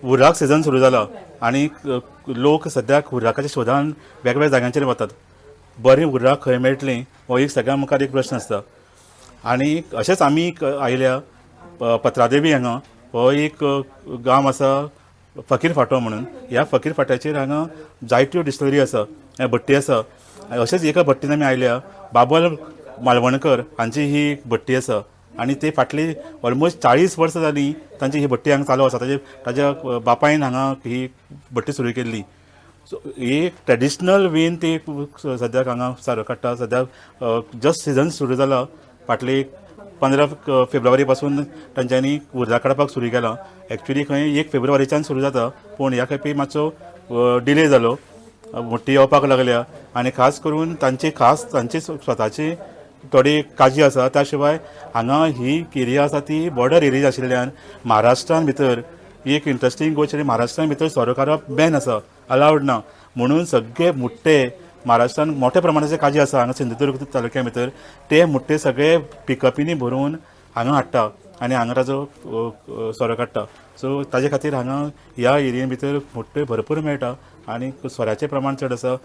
हुर्राक season सुरू जाला आणि लोक सद्याक हुर्राकाच्या शोधान वेगवेगळ्या जाग्यांचेर वतात. बरें हुर्राक खंय मेळटलें हो एक सगळ्यां मुखार एक प्रश्न आसता. आनी अशेंच आमी आयल्या पत्रादेवी हांगा हो एक गांव आसा फकीर फांटो म्हणून. ह्या फकीर फांट्याचेर हांगा जायत्यो डिस्टलरी आसा, भट्टी आसा. अशेंच एका भट्टीन आमी आयल्या बाबल मालवणकर हांची ही एक भट्टी आसा आनी ते फाटली ऑलमोस्ट 40 वर्सां जालीं तांची ही भट्टी हांगा चालू आसा. ताज्या बापायन हांगा ही भट्टी सुरू केल्ली. सो एक ट्रेडिशनल वेन ते सद्याक हांगा सारको काडटा. सद्याक जस्ट सिजन सुरू जाला. फाटले 15 फेब्रुवारी पासून तांच्यांनी हुर्राक काडपाक सुरू केलां. एक्चुली खंय 1 फेब्रुवारीच्यान सुरू जाता, पूण ह्या खेपे मातसो डिले जालो. भट्टी येवपाक लागल्या आनी खास करून तांची स्वताची थोडी काजी आसा. त्या शिवाय हांगा ही एरिया आसा ती बॉर्डर एरिया आशिल्ल्यान महाराष्ट्रान भितर एक इंट्रस्टींग गोश्ट, महाराष्ट्रान भितर सोरो करप बॅन आसा, अलावड ना. म्हणून सगळे मुट्टे महाराष्ट्रान मोठ्या प्रमाणाचे काजी आसा हांगा सिंधुदुर्ग तालुक्या भितर, ते मुट्टे सगळे पिकअपींनी भरून हांगा हाडटा आनी हांगा ताजो सोरो काडटा. सो ताजे खातीर हांगा ह्या एरिये भितर मुट्टे भरपूर मेळटा आनी सोऱ्याचें प्रमाण चड आसा.